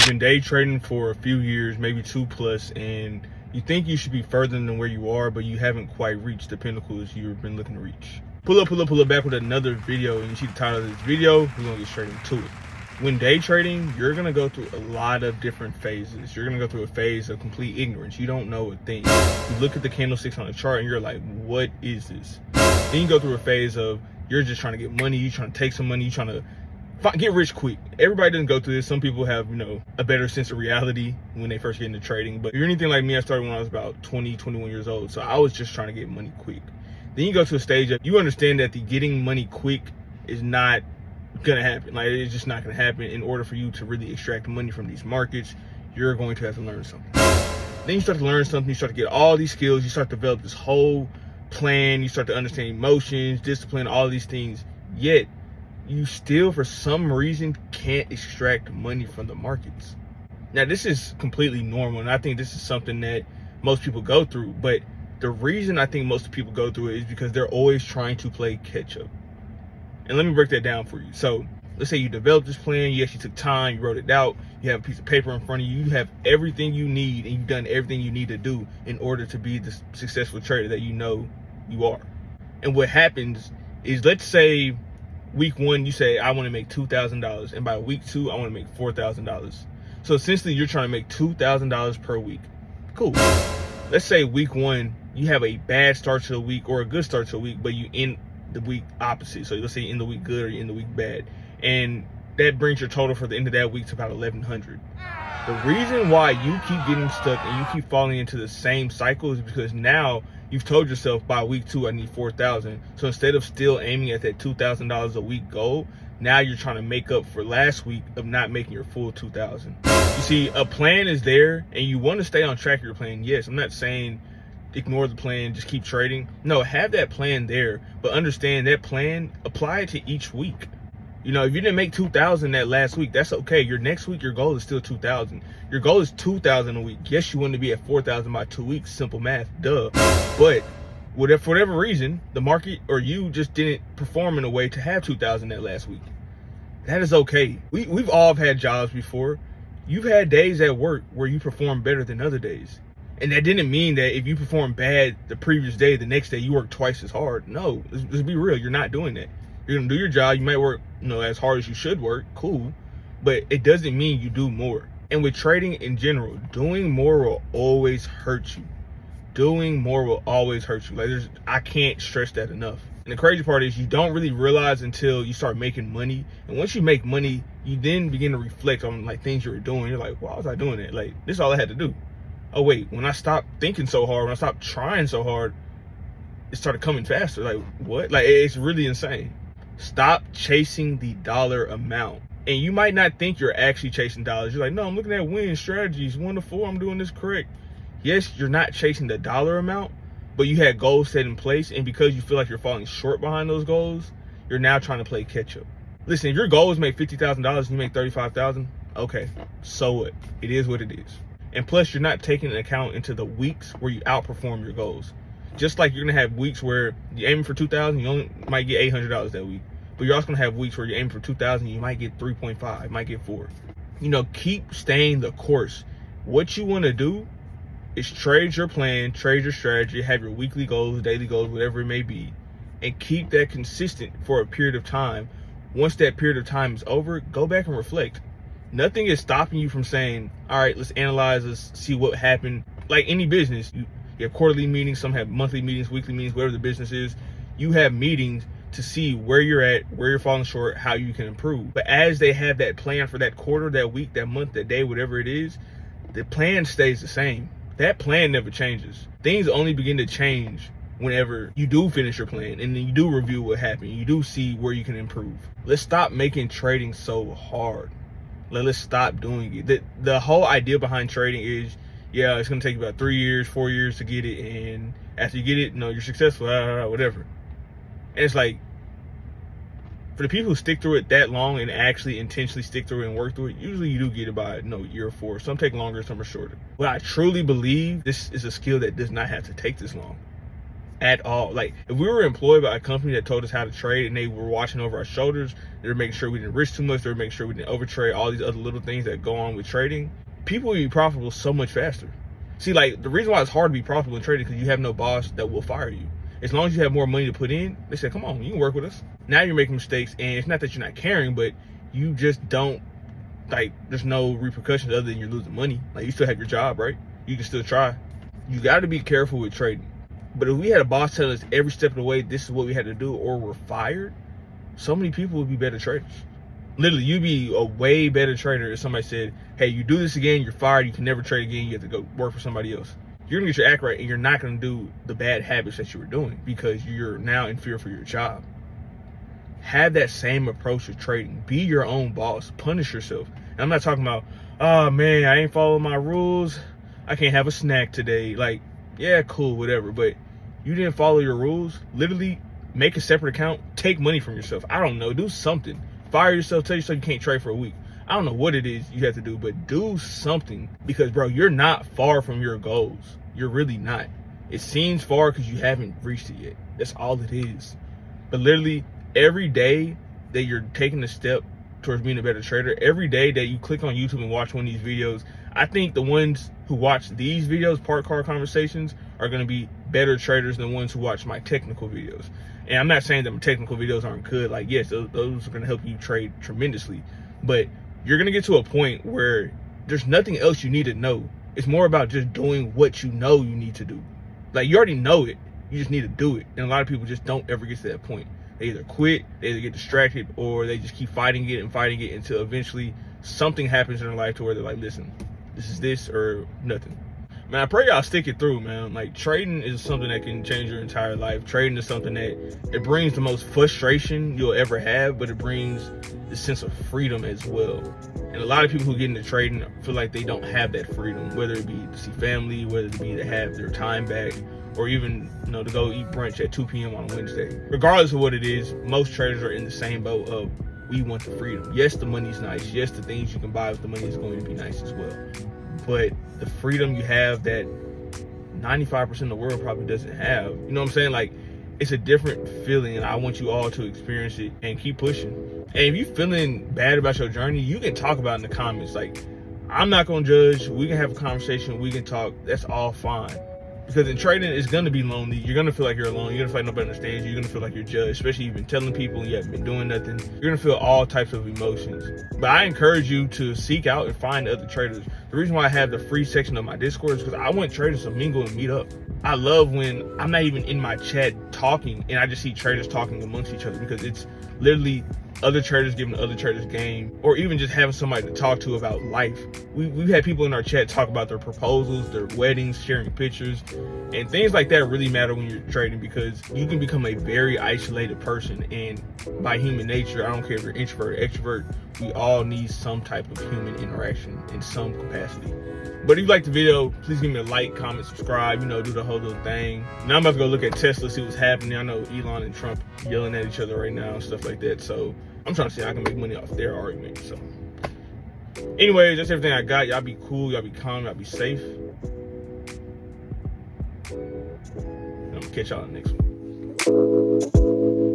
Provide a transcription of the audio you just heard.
been day trading for a few years, maybe 2+, and you think you should be further than where you are, but you haven't quite reached the pinnacles you've been looking to reach. Pull up back with another video, and you see the title of this video. We're gonna get straight into it. When day trading, you're gonna go through a lot of different phases. You're gonna go through a phase of complete ignorance. You don't know a thing. You look at the candlesticks on the chart and you're like, what is this? Then you go through a phase of you're just trying to get money, you're trying to take some money, you're trying to get rich quick. Everybody doesn't go through this. Some people have, a better sense of reality when they first get into trading. But if you're anything like me, I started when I was about 20, 21 years old. So I was just trying to get money quick. Then you go to a stage of you understand that the getting money quick is not gonna happen. Like, it's just not gonna happen. In order for you to really extract money from these markets, you're going to have to learn something. Then you start to learn something, you start to get all these skills, you start to develop this whole plan, you start to understand emotions, discipline, all these things, yet you still for some reason can't extract money from the markets. Now, this is completely normal, and I think this is something that most people go through, but the reason I think most people go through it is because they're always trying to play catch up. And let me break that down for you. So let's say you developed this plan, you actually took time, you wrote it out, you have a piece of paper in front of you, you have everything you need, and you've done everything you need to do in order to be the successful trader that you know you are. And what happens is, let's say week one, you say, I want to make $2,000, and by week two, I want to make $4,000. So essentially, you're trying to make $2,000 per week. Cool. Let's say week one, you have a bad start to the week or a good start to the week, but you end the week opposite. So let's say you end the week good or you end the week bad, and that brings your total for the end of that week to about 1,100. The reason why you keep getting stuck and you keep falling into the same cycle is because now you've told yourself by week two, I need 4,000. So instead of still aiming at that $2,000 a week goal, now you're trying to make up for last week of not making your full 2,000. You see, a plan is there and you want to stay on track of your plan. Yes, I'm not saying ignore the plan, just keep trading. No, have that plan there, but understand that plan, apply it to each week. If you didn't make 2,000 that last week, that's okay. Your next week, your goal is still 2,000. Your goal is 2,000 a week. Yes, you want to be at 4,000 by 2 weeks. Simple math, duh. But for whatever reason, the market or you just didn't perform in a way to have 2,000 that last week. That is okay. We've all had jobs before. You've had days at work where you perform better than other days. And that didn't mean that if you perform bad the previous day, the next day you work twice as hard. No, let's be real. You're not doing that. You're gonna do your job. You might work, as hard as you should work. Cool. But it doesn't mean you do more. And with trading in general, doing more will always hurt you. Doing more will always hurt you. Like, I can't stress that enough. And the crazy part is you don't really realize until you start making money. And once you make money, you then begin to reflect on things you were doing. You're like, why was I doing that? Like, this is all I had to do. Oh wait, when I stopped thinking so hard, when I stopped trying so hard, it started coming faster. Like, what? Like, it's really insane. Stop chasing the dollar amount. And you might not think you're actually chasing dollars. You're like, no, I'm looking at winning strategies. 1 to 4, I'm doing this correct. Yes, you're not chasing the dollar amount, but you had goals set in place. And because you feel like you're falling short behind those goals, you're now trying to play catch up. Listen, if your goal is make $50,000 and you make $35,000, okay, so what? It is what it is. And plus, you're not taking an account into the weeks where you outperform your goals. Just like you're gonna have weeks where you're aiming for 2,000, you only might get $800 that week. But you're also gonna have weeks where you're aiming for 2,000, you might get 3.5, might get 4. Keep staying the course. What you wanna do is trade your plan, trade your strategy, have your weekly goals, daily goals, whatever it may be, and keep that consistent for a period of time. Once that period of time is over, go back and reflect. Nothing is stopping you from saying, all right, let's analyze, let's see what happened. Like any business, you have quarterly meetings, some have monthly meetings, weekly meetings, whatever the business is. You have meetings to see where you're at, where you're falling short, how you can improve. But as they have that plan for that quarter, that week, that month, that day, whatever it is, the plan stays the same. That plan never changes. Things only begin to change whenever you do finish your plan and then you do review what happened. You do see where you can improve. Let's stop making trading so hard. Let's stop doing it. The whole idea behind trading is, yeah, it's going to take about 3 years, 4 years to get it. And after you get it, you're successful, whatever. And it's like, for the people who stick through it that long and actually intentionally stick through it and work through it, usually you do get it by year or 4. Some take longer, some are shorter. But I truly believe this is a skill that does not have to take this long. at all. Like, if we were employed by a company that told us how to trade and they were watching over our shoulders, they were making sure we didn't risk too much, they were making sure we didn't overtrade, all these other little things that go on with trading, people would be profitable so much faster. See, like, the reason why it's hard to be profitable in trading is because you have no boss that will fire you. As long as you have more money to put in, they say, come on, you can work with us. Now you're making mistakes, and it's not that you're not caring, but you just don't, like, there's no repercussions other than you're losing money. Like, you still have your job, right? You can still try. You got to be careful with trading. But if we had a boss tell us every step of the way, this is what we had to do, or we're fired, so many people would be better traders. Literally, you'd be a way better trader if somebody said, hey, you do this again, you're fired, you can never trade again, you have to go work for somebody else. You're gonna get your act right, and you're not gonna do the bad habits that you were doing because you're now in fear for your job. Have that same approach to trading. Be your own boss. Punish yourself. And I'm not talking about, oh man, I ain't following my rules, I can't have a snack today. Like, yeah, cool, whatever, but you didn't follow your rules. Literally, make a separate account, take money from yourself. I don't know, do something. Fire yourself, tell yourself you can't trade for a week. I don't know what it is you have to do, but do something, because bro, you're not far from your goals. You're really not. It seems far because you haven't reached it yet. That's all it is. But literally, every day that you're taking a step towards being a better trader, every day that you click on YouTube and watch one of these videos, I think the ones who watch these videos, Park Car Conversations, are going to be better traders than the ones who watch my technical videos. And I'm not saying that my technical videos aren't good. Like, yes, those are going to help you trade tremendously. But you're going to get to a point where there's nothing else you need to know. It's more about just doing what you know you need to do. Like, you already know it. You just need to do it. And a lot of people just don't ever get to that point. They either quit, they either get distracted, or they just keep fighting it until eventually something happens in their life to where they're like, listen, this is this or nothing. Man, I pray y'all stick it through, man. Like, trading is something that can change your entire life. Trading is something that it brings the most frustration you'll ever have, but it brings the sense of freedom as well. And a lot of people who get into trading feel like they don't have that freedom, whether it be to see family, whether it be to have their time back, or even, you know, to go eat brunch at 2 p.m. on a Wednesday. Regardless of what it is, most traders are in the same boat of, we want the freedom. Yes, the money's nice. Yes, the things you can buy with the money is going to be nice as well. But the freedom you have that 95% of the world probably doesn't have, you know what I'm saying? Like, it's a different feeling, and I want you all to experience it and keep pushing. And if you're feeling bad about your journey, you can talk about it in the comments. Like, I'm not gonna judge. We can have a conversation. We can talk. That's all fine. Because in trading, it's gonna be lonely. You're gonna feel like you're alone. You're gonna feel like nobody understands you. You're gonna feel like you're judged, especially if you've been telling people and you haven't been doing nothing. You're gonna feel all types of emotions. But I encourage you to seek out and find other traders. The reason why I have the free section of my Discord is because I want traders to mingle and meet up. I love when I'm not even in my chat talking and I just see traders talking amongst each other, because it's literally other traders giving other traders game, or even just having somebody to talk to about life. We've had people in our chat talk about their proposals, their weddings, sharing pictures, and things like that really matter when you're trading, because you can become a very isolated person. And by human nature, I don't care if you're introvert or extrovert, we all need some type of human interaction in some capacity. But if you liked the video, please give me a like, comment, subscribe, you know, do the whole little thing. Now I'm about to go look at Tesla, see what's happening. I know Elon and Trump yelling at each other right now and stuff like that. So I'm trying to see how I can make money off their argument. So anyways, that's everything I got. Y'all be cool, y'all be calm, y'all be safe. I'm gonna catch y'all in the next one.